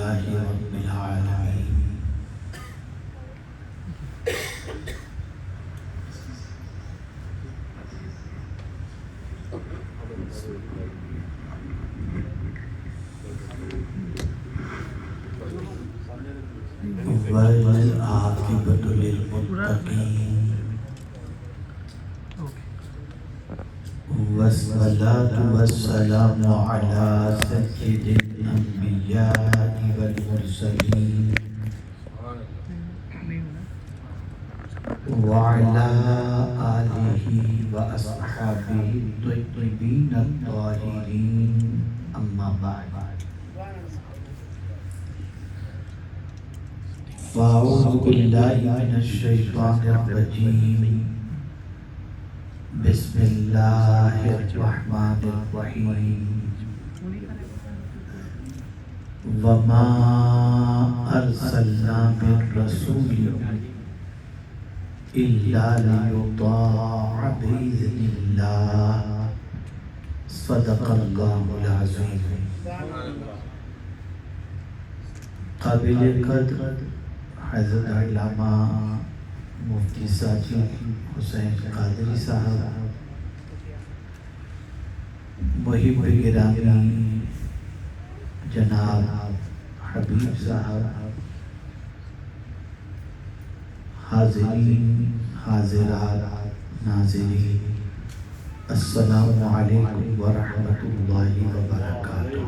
لله رب العالمين والعاقبة للمتقين والصلاة والسلام على سيد الأنبياء والمرسلين وعلى آله وأصحابه الطيبين الطاهرين أما بعد فأعوذ بالله من الشيطان الرجيم بسم الله الرحمن الرحيم وما أرسلنا من رسول إلا ليطاع بإذن الله صدق الله العظيم قابل قدر حضرت علامہ مفتی ساجد حسین قادری صاحب، محب گرامی جناب حبیب صاحب، حاضرین حاضرات ناظرین، السلام علیکم ورحمۃ اللہ وبرکاتہ۔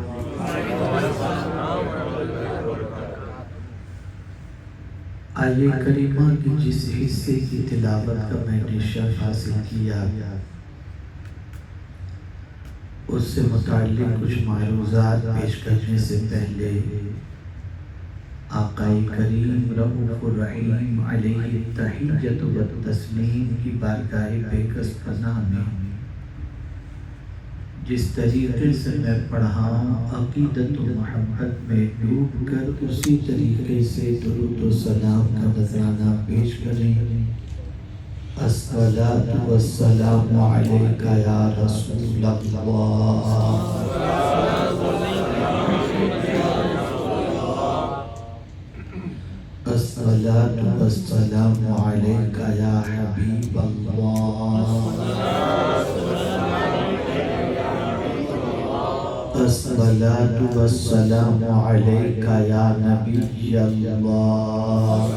آیہ کریمہ کی جس حصے کی تلاوت کا میں نے شرف حاصل کیا، اس سے متعلق کچھ معروضات پیش کرنے سے پہلے آقا کریم رؤوف الرحیم علیہ التحیۃ والتسلیم کی بارگاہ بے کس پناہ میں جس طریقے سے میں پڑھا عقیدت و محبت میں ڈوب کر اسی طریقے سے درود و سلام کا نذرانہ پیش کریں۔ الصلاۃ والسلام علیک یا رسول اللہ، الصلاۃ والسلام علیک یا حبیب اللہ، الصلاۃ والسلام علیک یا نبی اللہ،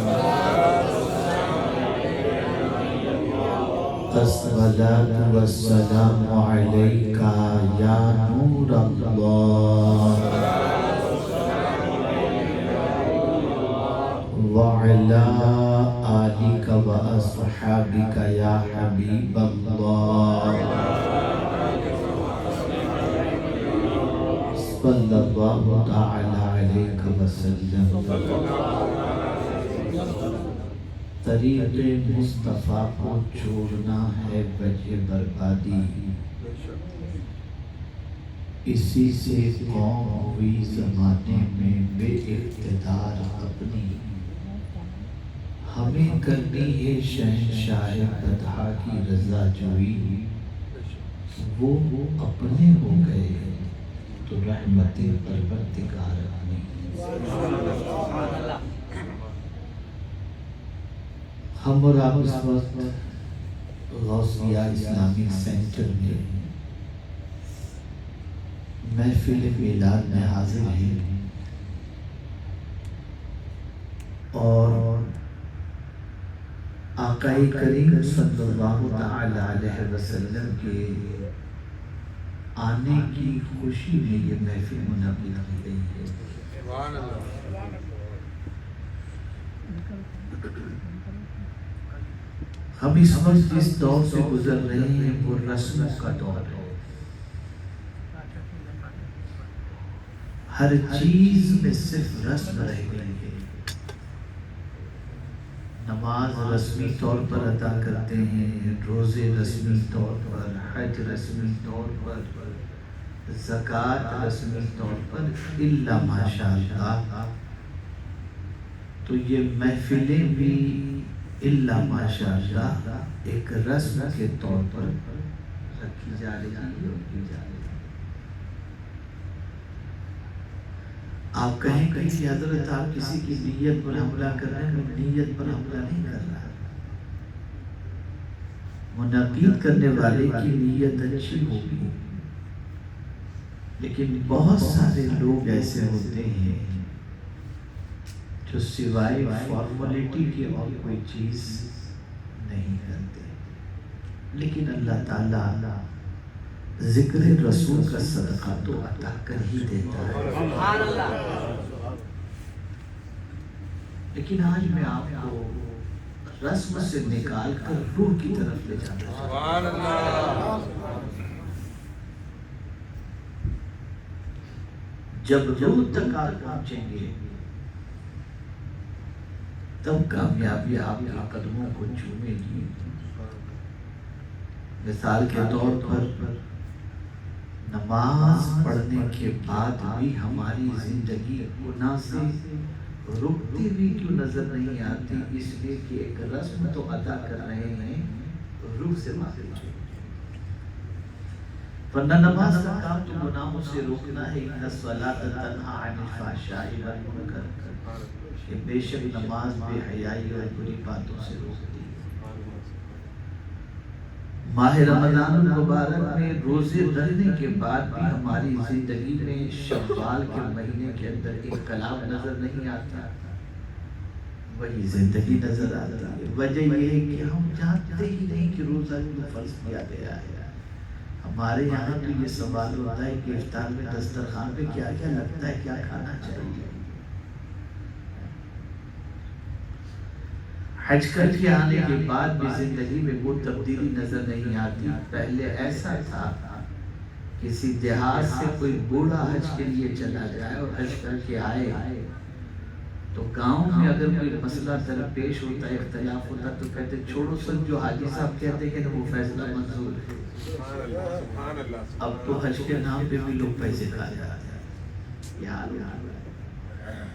الصلاۃ والسلام علیک یا نور اللہ، وعلی آلک واصحابک یا حبیب اللہ، صلی اللہ تعالی علیہ وسلم۔ طریق مصطفیٰ کو چھوڑنا ہے وجہ بربادی، اسی سے قوم ہوئی زمانے میں بے اقتدار اپنی، ہمیں کرنی ہے شہنشاہ بدحا کی رضا جوئی، وہ اپنے ہو گئے تو رحمت پروردگار آنی۔ ہم اور آپ اس وقت غوثیہ اسلامک سینٹر میں محفل میلاد میں حاضر ہیں، اور آقا کریم صلی اللہ تعالی علیہ وسلم کے آنے کی خوشی میں یہ محفل منعقد کی گئی ہے۔ ہم اس وقت جس دور سے گزر رہے ہیں وہ رسموں کا دور ہے، ہر چیز میں صرف رسم رہ گئی ہے۔ نماز رسمی طور پر ادا کرتے ہیں، روزے رسمی طور پر، حج رسمی طور پر، زکوٰۃ رسمی طور پر، الا ماشاءاللہ تو یہ محفلیں بھی الا ماشاءاللہ ایک رسم کے طور پر رکھی جا رہی ہے۔ آپ کہیں کہ حضرت آپ کسی کی نیت پر حملہ کر رہے ہیں، میں نیت پر حملہ نہیں کر رہا، منعقد کرنے والے کی نیت اچھی ہوگی، لیکن بہت سارے لوگ ایسے ہوتے ہیں جو سوائے فارمولیٹی کی اور کوئی چیز نہیں کرتے، لیکن اللہ تعالیٰ ذکر رسول کا صدقہ تو عطا کر ہی دیتا ہے۔ لیکن آج میں آپ کو رسم سے نکال کر روح کی طرف لے جاتا ہوں۔ جب روح تک آپ پہنچیں گے تب کامیابی آپ کے قدموں کو چومے گی۔ مثال کے طور پر نماز پڑھنے کے بعد بھی ہماری زندگی گناہ سے رکتی بھی کیوں نظر نہیں آتی؟ اس لیے کہ ایک رسم تو ادا کر رہے ہیں، روح سے معافی چاہیے۔ ورنہ نماز کا کام تو گناہوں سے روکنا ہے، ان الصلاۃ تنہی عن الفحشاء والمنکر، کہ بے شک نماز بے حیائی اور بری باتوں سے روکتی ہے۔ ماہ رمضان المبارک میں روزے رکھنے کے بعد بھی ہماری زندگی میں شوال کے مہینے کے اندر انقلاب نظر نہیں آتا، وہی زندگی نظر آتی ہے۔ وجہ یہ ہے کہ ہم جانتے ہی نہیں کہ روزہ کیوں فرض کیا گیا ہے۔ ہمارے یہاں تو یہ سوال ہوتا ہے کہ افطار میں دسترخوان پہ کیا کیا لگتا ہے، کیا کھانا چاہیے۔ حج کر کے آنے کے بعد بھی زندگی میں وہ تبدیلی نظر نہیں آتی۔ پہلے ایسا تھا کسی دیہات سے کوئی بوڑھا حج کے لیے چلا جائے اور حج کر کے آئے تو گاؤں میں اگر کوئی مسئلہ درپیش ہوتا ہے، اختلاف ہوتا تو کہتے چھوڑو سب، جو حاجی صاحب کہتے ہیں کہ وہ فیصلہ منظور ہے۔ اب تو حج کے نام پہ بھی لوگ پیسے کھا جاتے ہیں، یہ حال ہو رہا ہے۔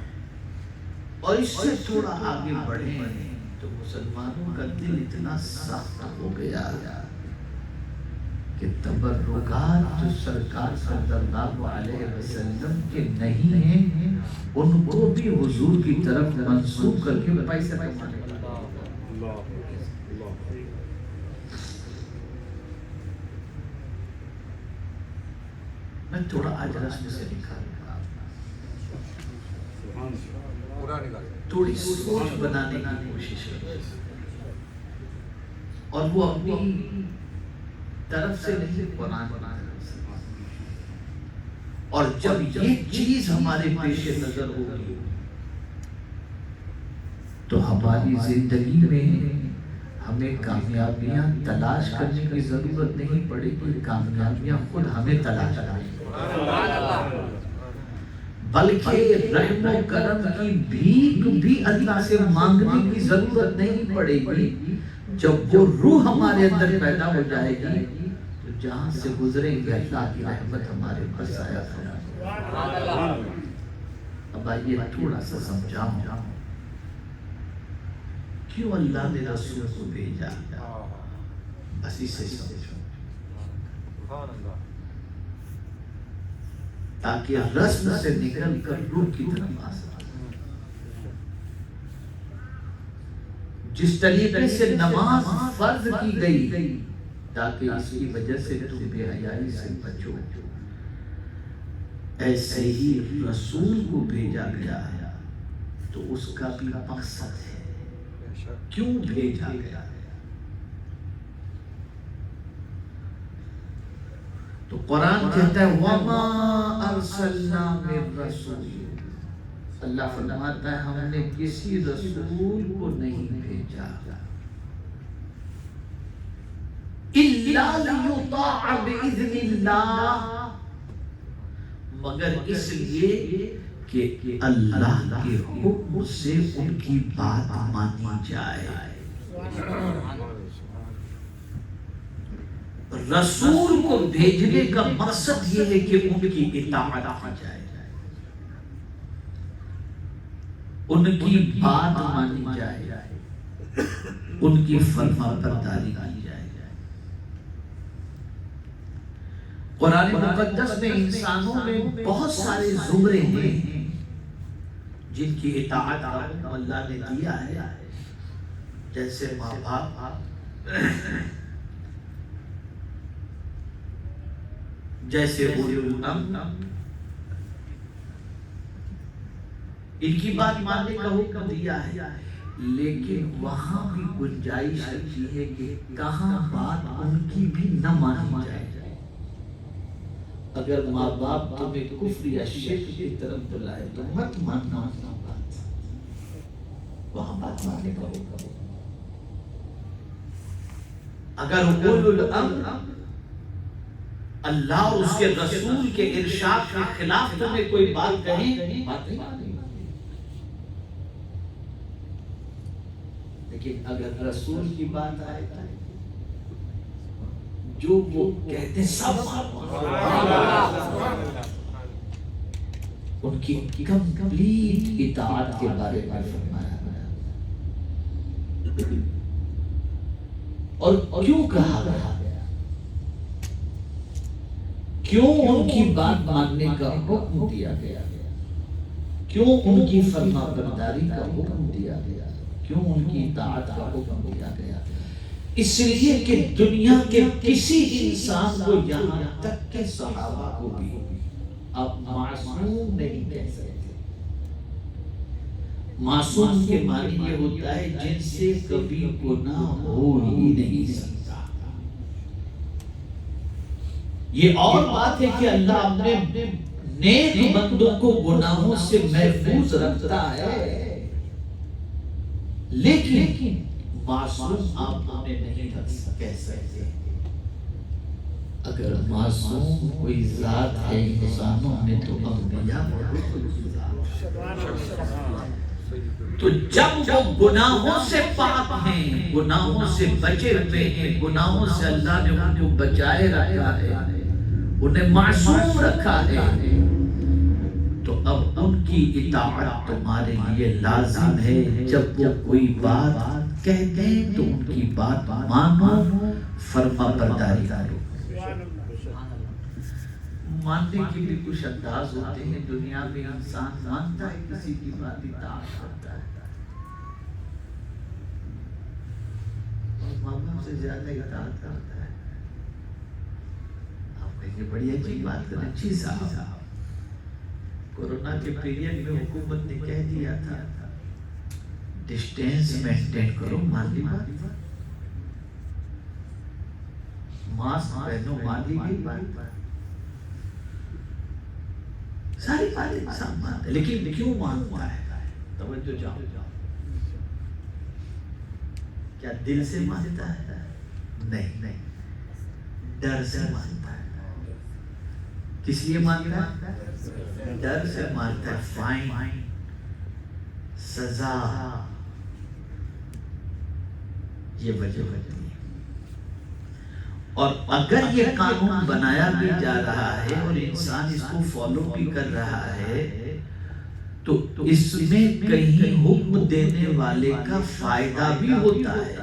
اور اس سے تھوڑا آگے بڑھیں تو مسلمانوں کا دل اتنا سخت ہو گیا کہ تبرکات جو سرکار صلی اللہ علیہ وسلم کے نہیں ہیں ان کو بھی حضور کی طرف منسوب کر کے پیسہ کمانے لگا۔ میں تھوڑا آج رسم سے نکالوں گا، تھوڑی سوچ بنانے کی کوشش کریں، اور وہ اپنی طرف سے نہیں، قرآن اور جب یہ چیز ہمارے پیش نظر ہوگی تو ہماری زندگی میں ہمیں کامیابیاں تلاش کرنے کی ضرورت نہیں پڑے گی، کامیابیاں خود ہمیں تلاش کریں، بلکہ رحم و کرم کی بھیک بھی اللہ سے مانگنے کی ضرورت نہیں پڑے گی۔ جب وہ روح ہمارے اندر پیدا ہو جائے گی تو جہاں سے گزریں گے اللہ کی رحمت ہمارے پر سایہ فرمائے۔ اب آئیے تھوڑا سا سمجھاؤں کیوں اللہ نے رسول کو بھیجا، بس اسے سمجھو تاکہ رسم سے نکل کر روح کی طرف آ سکے۔ جس طریقے سے نماز فرض کی گئی تاکہ اس کی وجہ سے تم بے حیائی سے بچو، ایسے ہی رسول کو بھیجا گیا ہے تو اس کا بھی مقصد ہے، کیوں بھیجا گیا ہے۔ تو قرآن کہتا ہے وَمَا أَرْسَلْنَا مِن رَسُولٍ، اللہ فرماتا ہے ہم نے کسی رسول کو نہیں بھیجا إِلَّا لِيُطَاعَ بِإِذْنِ اللَّهِ، مگر اس لیے کہ اللہ کے حکم سے ان کی بات مانی جائے۔ رسول کو بھیجنے کا مقصد یہ ہے کہ ان کی اطاعت کی جائے، ان کی بات مانی جائے، ان کی فرما برداری کی جائے۔ قرآن مقدس میں انسانوں میں بہت سارے زمرے ہیں، جن کی اطاعت کا حکم اللہ نے دیا ہے، جیسے ماں باپ، جیسے اولی الامر، ان کی بات ماننے کا حکم دیا ہے، لیکن وہاں بھی گنجائش رکھی ہے کہ کہاں بات ان کی بھی نہ مانی جائے۔ اگر ماں باپ تمہیں کفر یا شرک کی طرف بلائے تو مت ماننا بات، وہاں بات ماننے کا حکم۔ اگر اولو الامر اللہ اور اس کے رسول کے ارشاد کے خلاف تمہیں کوئی بات کہیں، بات نہیں مانیں۔ لیکن اگر رسول کی بات آئے جو وہ کہتے سب ان کی کمپلیٹ اطاعت کے بارے میں فرمایا گیا۔ اور کیوں کہا گیا؟ کیوں ان کی بات ماننے کا حکم دیا گیا؟ کیوں ان کی فرما برداری کا حکم دیا گیا؟ کیوں ان کی اطاعت کا حکم دیا گیا؟ اس لیے کہ دنیا کے کسی انسان کو، یہاں تک کہ صحابہ کو بھی آپ معصوم نہیں کہہ سکتے۔ معصوم کے معنی یہ ہوتا ہے جن سے کبھی گناہ ہو ہی نہیں سکتا۔ یہ اور بات ہے کہ اللہ اپنے نیک بندوں کو گناہوں سے محفوظ رکھتا ہے، لیکن معصوم آپ انہیں نہیں کہہ سکتے۔ اگر معصوم کوئی ذات ہے انسانوں میں تو انبیاء اور رسل کی ذات۔ تو جب وہ گناہوں سے پاک ہیں، گناہوں سے بچے ہوئے ہیں، گناہوں سے اللہ نے ان کو بچائے رکھا ہے، انہیں معصوم رکھا ہے، تو اب ان کی اطاعت تمہارے لیے لازم ہے۔ جب وہ کوئی بات کہتے ہیں تو ان کی بات مانو، فرما برداری کرو۔ ماننے کے بھی کچھ انداز ہوتے ہیں، دنیا میں انسان مانتا ہے کسی کی بات، اطاعت کرتا ہے، اور ماں باپ سے زیادہ اطاعت کرتا ہے۔ آپ کہیں گے بڑی عجیب بات کریں، جی صاحب کورونا کے پیریڈ میں حکومت نے کہہ دیا تھا ڈسٹینس مینٹین کرو، مالی بات، ماسک پہنو، مالی بھی بات، ساری باتیں انسان مانتا ہے، لیکن کیوں مانتا ہے؟ توجہ جاؤ، کیا دل سے مانتا ہے؟ نہیں، ڈر سے مانتا ہے۔ کس لیے مانتا ہے؟ ڈر سے مانتا ہے، فائن، سزا، یہ وجہ ہوتی ہے۔ اور اگر یہ قانون بنایا بھی جا رہا ہے اور انسان اس کو فالو بھی کر رہا ہے تو اس میں کہیں حکم دینے والے کا فائدہ بھی ہوتا ہے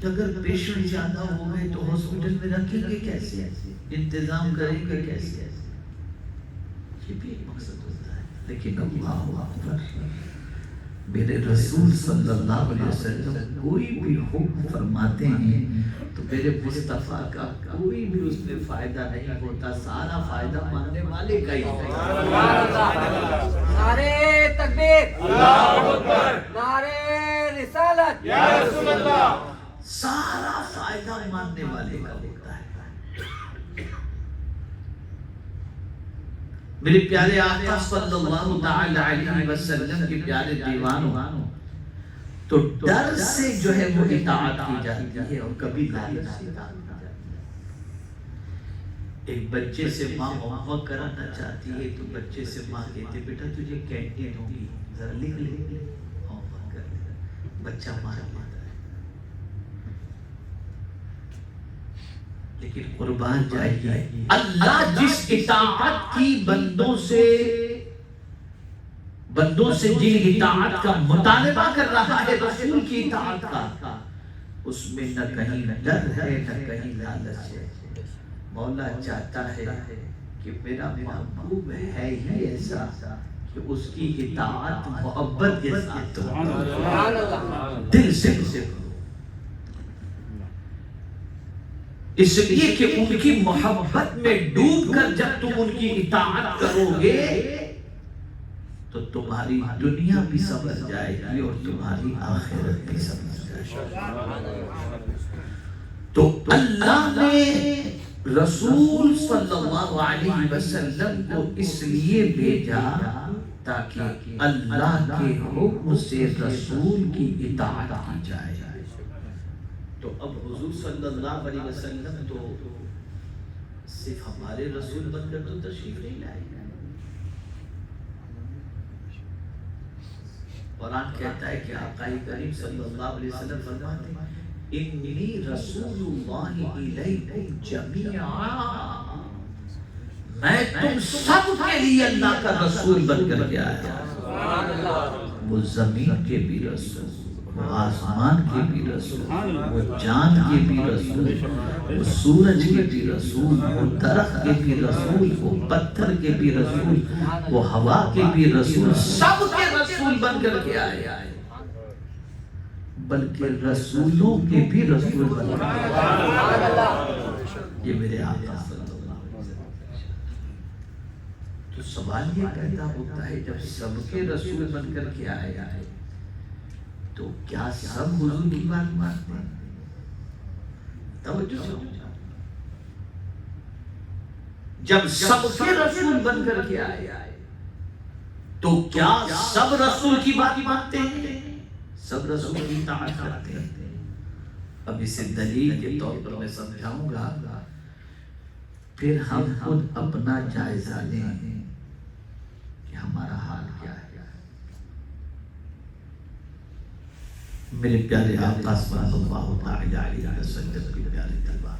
کہ اگر پیشنٹ زیادہ ہو گئے تو ہاسپٹل میں رکھیں گے کیسے، انتظام کریں گے کیسے، یہ بھی ایک مقصد ہوتا ہے۔ لیکن اللہ اکبر، میرے رسول صلی اللہ علیہ وسلم کوئی بھی حکم فرماتے ہیں تو میرے مصطفیٰ کا کوئی بھی اس میں فائدہ نہیں ہوتا، سارا فائدہ ماننے والے کا ہی ہوتا ہے۔ نعرہ تکبیر، اللہ اکبر، نعرہ رسالت، یا رسول اللہ، سارا فائدہ ماننے والے کا ہوتا ہے۔ میرے پیارے آقا صلی اللہ تعالی علیہ وسلم کے پیارے دیوانوں، تو ڈر سے جو ہے وہ اطاعت کی جاتی ہے اور کبھی لالچ سے اطاعت کی جاتی ہے۔ ایک بچے سے ماں ہوم ورک کرانا چاہتی ہے تو بچے سے ماں کہتے بیٹا تجھے کینٹین ہوگی، ذرا لکھ لے، ہوم ورک کر لے، بچہ مان لیتا ہے۔ لیکن قربان جائیے، اللہ جس اطاعت کی بندوں سے جن اطاعت کا مطالبہ کر رہا ہے، رسول کی اطاعت کا، اس میں نہ کہیں ڈر ہے نہ کہیں لالچ ہے۔ مولا چاہتا ہے کہ میرا محبوب ہے ہی ایسا کہ کہ اس کی اطاعت محبت کے ساتھ سبحان اللہ دل سے کرو، اس لیے کہ ان کی محبت میں ڈوب کر جب تم ان کی اطاعت کرو گے تو تمہاری دنیا بھی سمجھ جائے گی اور تمہاری آخرت بھی سمجھ جائے گی۔ تو اللہ نے رسول صلی اللہ علیہ وسلم کو اس لیے بھیجا تاکہ اللہ کے حکم سے رسول کی اطاعت کی جائے۔ تو اب حضور صلی اللہ علیہ وسلم تو صرف ہمارے رسول بن کر تو تشریف نہیں لائے۔ قرآن کہتا ہے کہ آقا کریم صلی اللہ علیہ وسلم فرماتے ہیں انی رسول اللہ الیکم جمیعا، میں تم سب کے لیے اللہ کا رسول بن کر کے آیا۔ وہ زمین کے بھی رسول، وہ آسمان کے بھی رسول، وہ چاند کے بھی رسول، وہ سورج کے بھی رسول، وہ درخت کے بھی رسول، وہ پتھر کے بھی رسول، وہ ہوا کے بھی رسول، سب کے رسول بن کر کے آئے، بلکہ رسولوں کے بھی رسول بن کر کے آئے۔ یہ میرے آقا صلی اللہ علیہ وسلم۔ تو سوال یہ پیدا ہوتا ہے جب سب کے رسول بن کر کے آئے تو کیا سب حضور کی بات مانتے ہیں؟ توجہ، جب سب کے رسول بن کر کے آئے تو کیا سب رسول کی بات مانتے ہیں؟ سب رسول کی اطاعت کرتے ہیں؟ اب اسے دلیل کے طور پر میں سمجھاؤں گا، پھر ہم خود اپنا جائزہ لیں کہ ہمارا حال کیا ہے۔ میرے پیارے آقا صلی اللہ تعالی علیہ وسلم کی پیاری تلوار،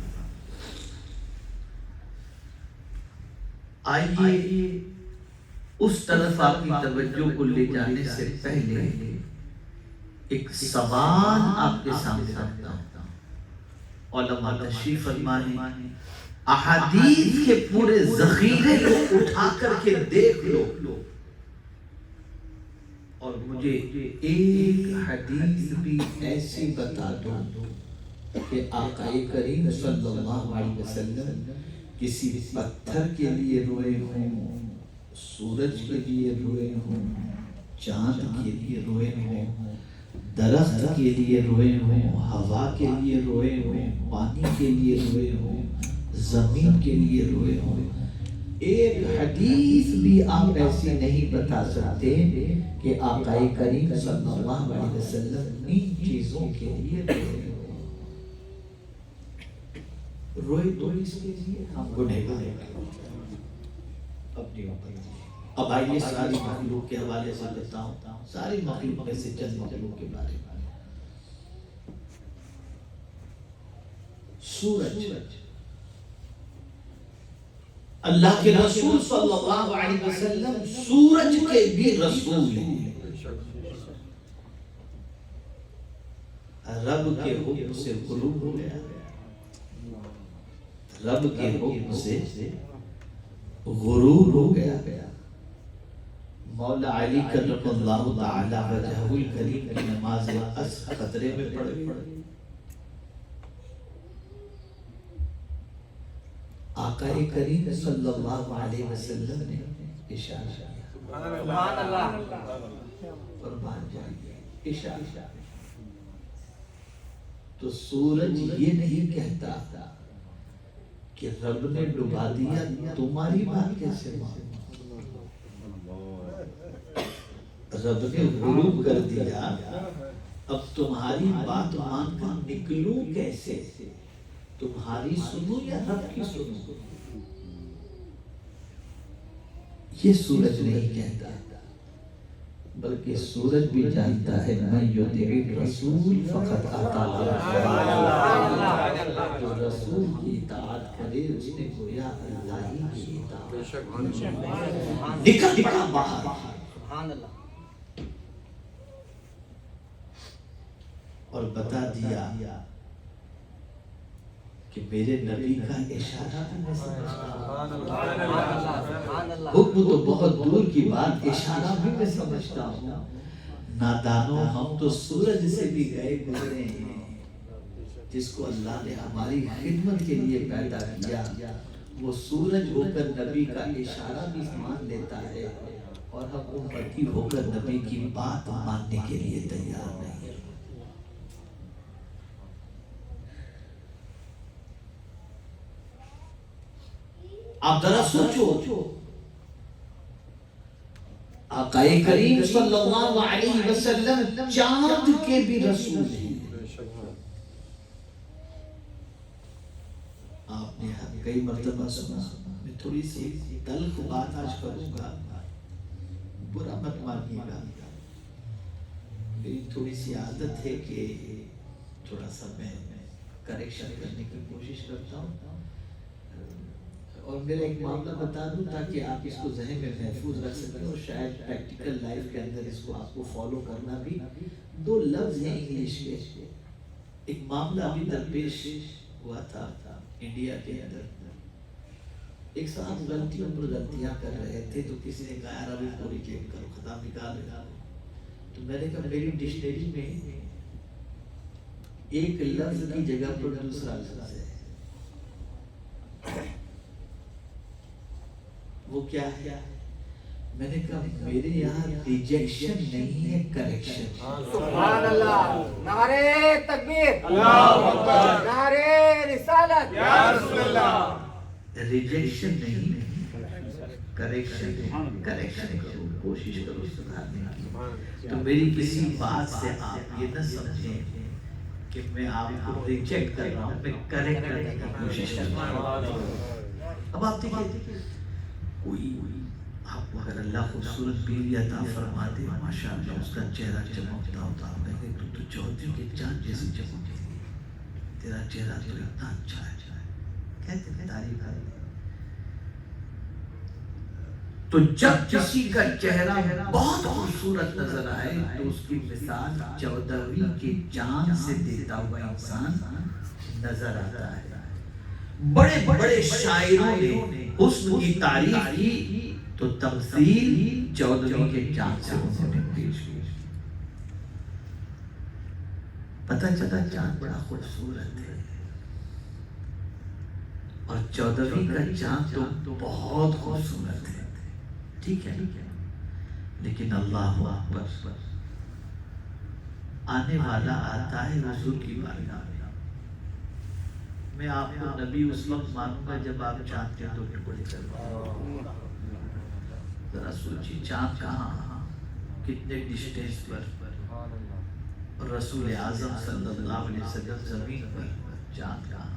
آئیے اس طرف آپ کی توجہ کو لے جانے سے پہلے ایک سوال آپ کے سامنے رکھتا ہوں۔ علماء تشریف فرمائیں، احادیث کے پورے ذخیرے کو اٹھا کر کے دیکھ لو اور مجھے ایک حدیث بھی ایسی بتا دو کہ آقا کریم صلی اللہ علیہ وسلم کسی پتھر کے لیے روئے ہوں، سورج کے لیے روئے ہوں، چاند کے لیے روئے ہوں، درخت کے لیے روئے ہوں، ہوا کے لیے روئے ہوں، پانی کے لیے روئے ہوں، زمین کے لیے روئے ہوں۔ ایک حدیث بھی آپ ایسی نہیں بتا سکتے کہ آقا کریم صلی اللہ علیہ وسلم ان چیزوں کے لیے روئے تو اس کے لیے ہم گنہگار اپنی اب آئیے ساری مخلوق کے حوالے سے بتاؤں، ساری مخلوق میں سے چند مخلوق کے بارے میں۔ سورج، اللہ کے رسول صلی اللہ علیہ وسلم سورج کے بھی رسول ہیں۔ رب کے حکم سے غروب ہو گیا، رب کے حکم سے غروب ہو گیا۔ مولا علی کرم اللہ تعالی وجہہ الکریم کی نماز عصر خطرے میں پڑی، آقا کریم صلی اللہ علیہ وسلم نے اشارہ کیا، سبحان اللہ، قربان جائیے، اشارہ۔ تو سورج یہ نہیں کہتا کہ رب نے ڈبا دیا، تمہاری بات کیسے مانوں؟ رب نے غروب کر دیا، اب تمہاری بات مان کر نکلوں کیسے؟ تمہاری سنو یا رب کی سنو؟ یہ سورج نہیں کہتا، بلکہ سورج بھی جانتا ہے من یطیع الرسول فقد اطاع اللہ، جو رسول کی اطاعت کرے اس نے گویا اللہ ہی کی اطاعت۔ نکل پڑا باہر اور بتا دیا کہ میرے نبی کا اشارہ بھی میں سمجھتا ہوں. حکم تو بہت دور کی بات، اشارہ بھی میں سمجھتا ہوں. نادانوں، ہم تو سورج سے بھی گئے گزرے ہیں. جس کو اللہ نے ہماری خدمت کے لیے پیدا کیا، وہ سورج ہو کر نبی کا اشارہ بھی مان لیتا ہے، اور ہم امتی ہو کر نبی کی بات ماننے کے لیے تیار نہیں. آپ ذرا سوچو، آقا کریم صلی اللہ علیہ وسلم چاند کے بھی رسول ہیں. آپ نے کئی مرتبہ سنا. میں تھوڑی سی تلخ بات آج کروں گا، برا مت مانیے گا. میری تھوڑی سی عادت ہے کہ تھوڑا سا میں کریکشن کرنے کی کوشش کرتا ہوں. اور میرا ایک معاملہ بتا دوں تاکہ آپ اس کو ذہن میں محفوظ رکھ سکیں، اور شاید پریکٹیکل لائف کے اندر اس کو آپ کو فالو کرنا بھی. 2 لفظ ہیں انگلش کے. ایک معاملہ ابھی درپیش ہوا تھا انڈیا کے اندر. ایک صاحب غلطیوں پر غلطیاں کر رہے تھے، تو کسی نے کہا یار ابھی پوری چیک کرو، خطاب نکال. تو میں نے کہا میری ڈکشنری میں ایک لفظ کی جگہ پر دوسرا لفظ ہے. وہ کیا ہے؟ میں نے کہا میرے یہاں ریجیکشن نہیں ہے، کریکشن. سبحان اللہ. نعرہ تکبیر، اللہ اکبر. نعرہ رسالت، یا رسول اللہ. ریجیکشن نہیں، کریکشن. کریکشن کرو، کوشش کرو سدھارنے کی. تو میری کسی بات سے آپ یہ نہ سمجھیں کہ میں آپ کو ریجیکٹ کر رہا ہوں، میں کریکٹ کرنے کی کوشش کر رہا ہوں. اب آپ دیکھیں، کوئی آپ کو اگر اللہ خوبصورت بیوی عطا فرما دے، ماشاءاللہ اس کا چہرہ چمکتا ہوتا ہے، کہ تو چودھری کے چاند جیسی چمکتی ہے، تیرا چہرہ تو اتنا اچھا ہے. کہتے ہیں تعریف ہے. تو جب کسی کا چہرہ بہت خوبصورت نظر آئے تو اس کی مثال 14ویں کے چاند سے دیتا ہوا انسان نظر آتا ہے. بڑے بڑے شاعروں نے حسن کی تعریف کی تو تمثیل 14ویں کے چاند سے انہوں نے پیش کی. پتہ چلا چاند بڑا خوبصورت ہے، اور 14ویں کا چاند تو بہت خوبصورت ہے. ٹھیک ہے، لیکن اللہ اکبر، آنے والا آتا ہے حضور کی بارگاہ میں. میں آپ کو نبی اس وقت مانوں گا جب آپ چاند کے 2 ٹکڑے کرو. ذرا سوچیے چاند کہاں، کتنے ڈسٹینس پر، اور رسول اعظم صلی اللہ علیہ وسلم زمین پر، چاند کہاں.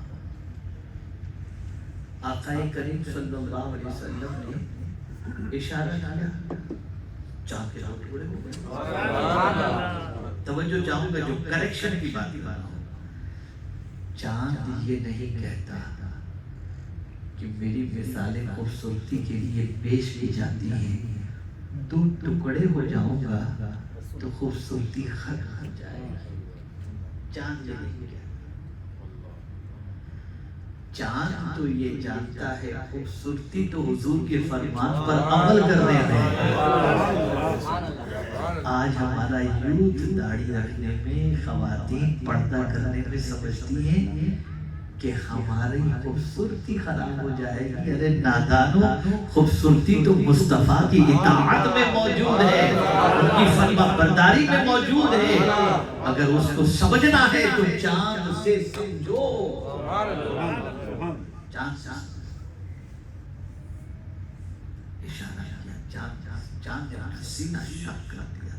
آقا کریم صلی اللہ علیہ وسلم نے اشارہ کیا، چاند کے 2 ٹکڑے ہو گئے. توجہ چاہوں گا جو کریکشن کی بات کر رہا ہوں. چاند یہ نہیں کہتا کہ میری مثالیں خوبصورتی کے لیے پیش کی جاتی ہیں، 2 ٹکڑے ہو جاؤں گا تو خوبصورتی ختم ہو جائے گی. چاند یہ نہیں کہتا. چاند تو یہ جانتا ہے خوبصورتی تو حضور کے فرمان پر عمل کرنے میں. آج ہمارا یوتھ داڑھی رکھنے میں، خواتین پردہ کرنے میں سمجھتی ہیں کہ ہماری خوبصورتی خراب ہو جائے گی. ارے نادانوں، خوبصورتی تو مصطفیٰ کی اطاعت میں موجود ہے، ان کی فرما برداری میں موجود ہے. اگر اس کو سمجھنا ہے تو چاند سے سمجھو. چاند اشارہ کیا، چاند کا سینہ شک کر دیا.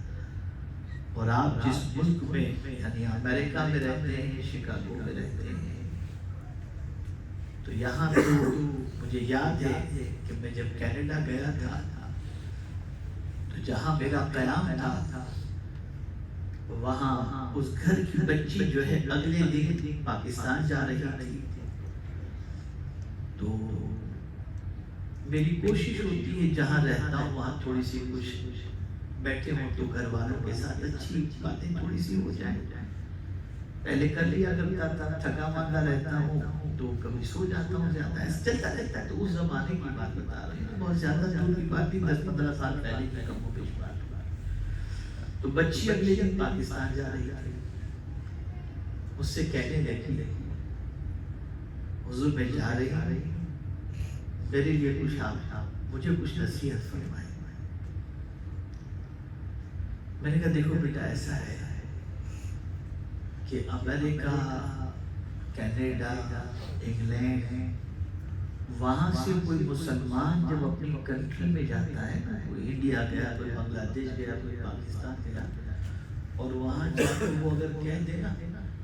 اور آپ جس ملک میں یعنی امریکہ میں رہتے ہیں، شکاگو میں رہتے ہیں، تو یہاں تو مجھے یاد ہے کہ میں جب کینیڈا گیا تھا تو جہاں میرا قیام تھا وہاں اس گھر کی بچی جو ہے اگلے دن پاکستان جا رہی تھی. تو میری کوشش ہوتی ہے جہاں رہتا ہوں وہاں تھوڑی سی کچھ بیٹھے ہوں تو گھر والوں کے ساتھ اچھی باتیں تھوڑی سی ہو جائیں. پہلے کر لیا کرتا تھا، تھکا ماندہ رہتا ہوں تو کبھی سو جاتا ہوں زیادہ، ایسا چلتا رہتا ہے. تو اس زمانے کی بات بتا رہے ہیں، بہت زیادہ دور کی بات نہیں، 10-15 سال پہلے کی کم و بیش بات. تو بچی اگلے دن پاکستان جا رہی تھی، اس سے کہنے لگی حضور میں جا رہی، میرے لیے کچھ آپ مجھے کچھ نصیحت فرمائیں. میں نے کہا دیکھو بیٹا ایسا ہے کہ امریکہ، کینیڈا، انگلینڈ، وہاں سے کوئی مسلمان جب اپنی کنٹری میں جاتا ہے نا، کوئی انڈیا گیا، کوئی بنگلہ دیش گیا، کوئی پاکستان گیا، اور وہاں جا کر وہ اگر کہہ دے نا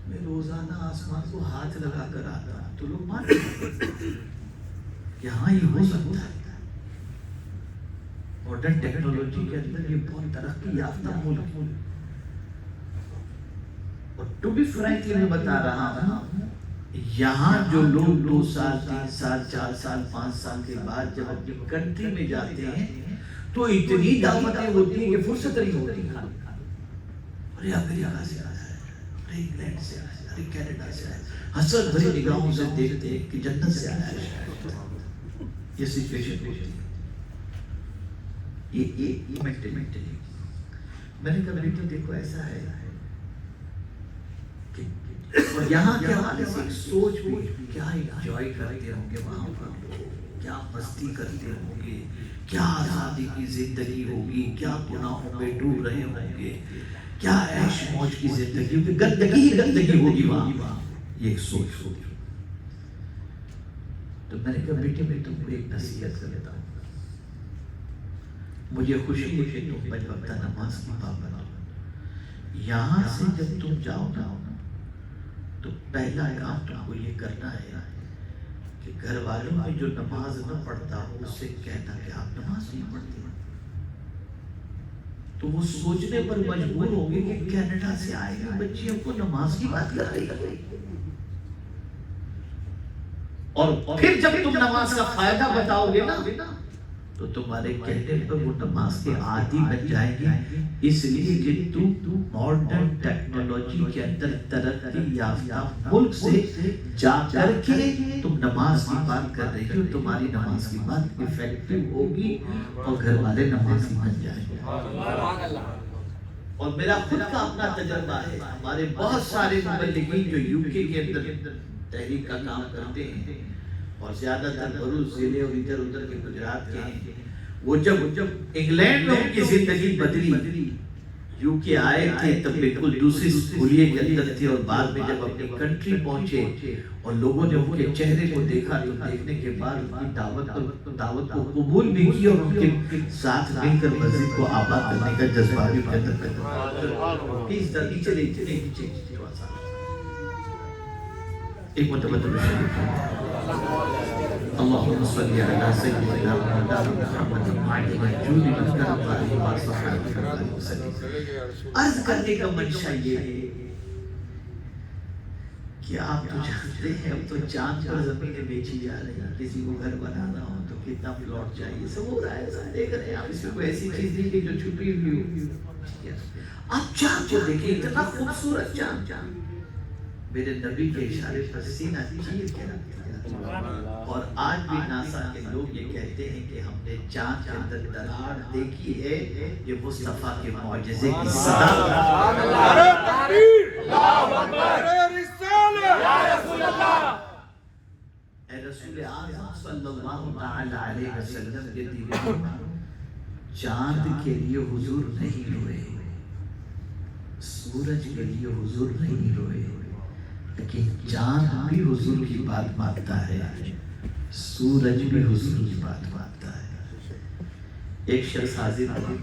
میں روزانہ آسمان کو ہاتھ لگا کر آتا، تو لوگ مانتے ہیں کہ ہاں یہ ہو سکتا ہے. ماڈرن ٹیکنالوجی کے اندر یہ بہت ترقی یافتہ ملک. اور ٹو بی فرینکلی میں بتا رہا ہوں، یہاں جو لوگ 2 سال 3 سال 4 سال 5 سال کے بعد جب اپنی کنٹری میں جاتے ہیں تو اتنی دعوتیں ہوتی ہیں کہ فرصت نہیں ہوتی. ارے امریکہ سے آیا ہے، ارے انگلینڈ سے آیا ہے، ارے کینیڈا سے آیا ہے، حسرت بھری نگاہوں سے دیکھتے ہیں کہ جنت سے آیا ہے. یہ سچویشن ہوتی ہے. یہ مینٹلی میں نے کہا بیٹا دیکھو ایسا ہے، اور یہاں کے حوالے سے ایک سوچ بھی، کیا انجوائے کرتے ہوں گے وہاں پر، کیا مستی کرتے ہوں گے، کیا آزادی کی زندگی ہوگی، کیا گناہوں میں ڈوب رہے ہوں گے، کیا عیش موج کی زندگی ہوگی، گندگی ہی گندگی ہوگی وہاں. یہ ایک سوچ. تو میں نے کہا بیٹے میں تم کو ایک نصیحت کر دیتا ہوں، مجھے خوشی ہے کہ تم 5 وقتہ نماز کی پابند ہو. یہاں سے جب تم جاؤ نا تو پہلا کام تم کو یہ کرنا ہے کہ گھر والوں میں جو نماز نہ پڑھتا ہو اس سے کہنا کہ آپ نماز نہیں پڑھتے. تو وہ سوچنے پر مجبور ہوں گے کہ کینیڈا سے آئے گی بچی ہم کو نماز کی بات کر رہی ہے. اور پھر جب تم نماز کا فائدہ بتاؤ گے نا تو تمہارے کہنے پر وہ نماز کے عادی بن جائیں گے. اس لیے کہ تم ماڈرن ٹیکنالوجی کے اندر ترقی یافتہ ملک سے جا کر کے تم نماز کی بات کر رہی ہو، تمہاری نماز کی بات افیکٹو ہوگی اور گھر والے نمازی بن جائیں گے. اور میرا خود کا اپنا تجربہ ہے، ہمارے بہت سارے مبلغین جو UK کے اندر تحریک کا کام کرتے ہیں اور زیادہ تر بروز ضلع اور ادھر کے گجرات کے ہیں، وہ جب انگلینڈ میں ان کی زندگی بدلی، UK آئے تھے تب بالکل دوسری خلیے کے اندر تھے، اور بعد میں جب اپنی کنٹری پہنچے اور لوگوں نے ان کے چہرے کو دیکھا تو دیکھنے کے بعد ان کی دعوت کو قبول بھی کی اور ان کے ساتھ مل کر مسجد کو آباد کرنے کا جذبہ بھی پیدا کیا. ایک متبادل شریف اللهم صل على سيدنا محمد وعلى آله وصحبه وسلم. عرض کرنے کا منشا یہ ہے کہ آپ تو جانتے ہیں اب تو چاند پر زمینیں بیچی جا رہی ہیں، کسی کو گھر بنانا ہو تو کتنا پلاٹ چاہیے، سب ہو رہا ہے. سب دیکھ رہے ہیں آپ، اس میں کوئی ایسی چیز نہیں کہ جو چھپی ہوئی ہو. آپ چاند کو دیکھیں، اتنا خوبصورت چاند. میرے نبی کے اشارے پر سینہ چیر کے رکھ دیا. اور آج بھی ناسا کے لوگ یہ کہتے ہیں کہ ہم نے چاند کے اندر دراڑ دیکھی ہے، یہ مصطفیٰ کے معجزے کی صدا. اے رسول اعظم صلی اللہ علیہ وسلم کے دیوانوں، چاند کے لیے حضور نہیں روئے، سورج کے لیے حضور نہیں روئے، لیکن چاند بھی حضور کی بات مانتا ہے، سورج بھی حضور کی بات مانتا ہے. ایک شخص حاضر ہوا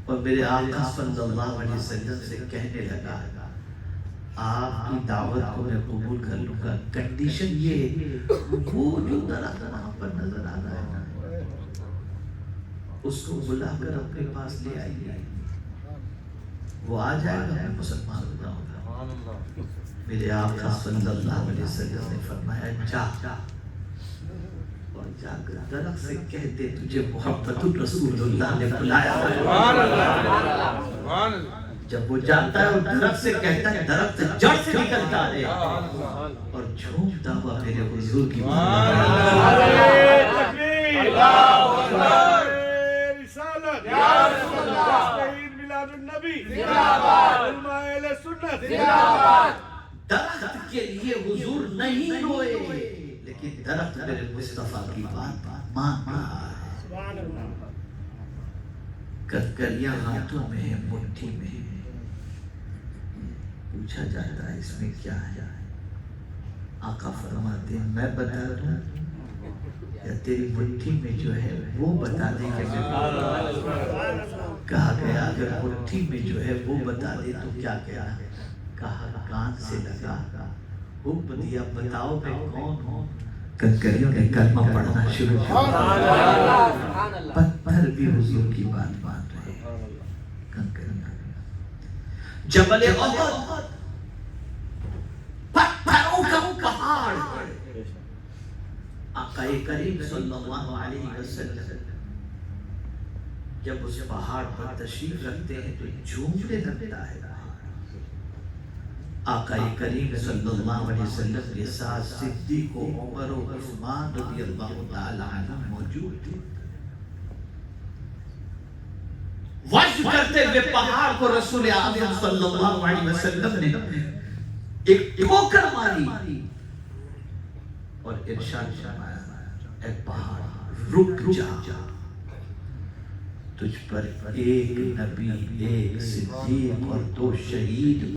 اور میرے آقا صلی اللہ علیہ وسلم سے کہنے لگا آپ کی دعوت کو میں قبول کر لوں گا، کنڈیشن یہ ہے وہ جو درخت وہاں پر نظر آ رہا ہے اس کو بلا کر اپنے پاس لے آئیے، وہ آ جائے گا میں مسلمان ہو جاؤں گا. میرے آقا صلی اللہ علیہ وسلم نے فرمایا جا اور جا کر درخت سے کہتے تجھے محمد الرسول اللہ نے بلایا. جب وہ جانتا ہے اور درخت سے کہتا ہے درخت جڑ سے نکلتا ہے اور جھومتا ہوا میرے حضور کی درخت کے لیے حضور نہیں روئے لیکن درخت میرے مصطفیٰ کی بات مان رہا ہے. کتکریاں ہاتھوں میں ہے مٹھی میں ہے. پوچھا جاتا ہے اس میں کیا ہے؟ آقا فرماتے ہیں میں بتا دوں یا تیری مٹھی میں جو ہے وہ بتا دے کہ میں کہا گیا اگر مٹھی میں جو ہے وہ بتا دے تو کیا کہنا؟ کہا کان سے لگا حکم دیا بتاؤ میں کون ہوں. کنکریوں نے کلمہ پڑھنا شروع کیا. پتھر بھی حضور کی بات مان رہے ہیں. کنکریاں جبل احد پتھروں کا پہاڑ. آقا کریم صلی اللہ علیہ وسلم جب اس پہاڑ پر تشریف رکھتے ہیں تو جھومنے لگتا ہے. آقا کریم صلی اللہ علیہ وسلم کے ساتھ صدیق و عمر و عثمان رضی اللہ تعالی عنہ موجود تھے. وجد کرتے ہوئے پہاڑ کو رسول اعظم صلی اللہ علیہ وسلم نے ایک ٹھوکر ماری اور ارشاد فرمایا اے پہاڑ رک جا. تجھ پر ایک نبی، ایک صدیق اور 2 شہید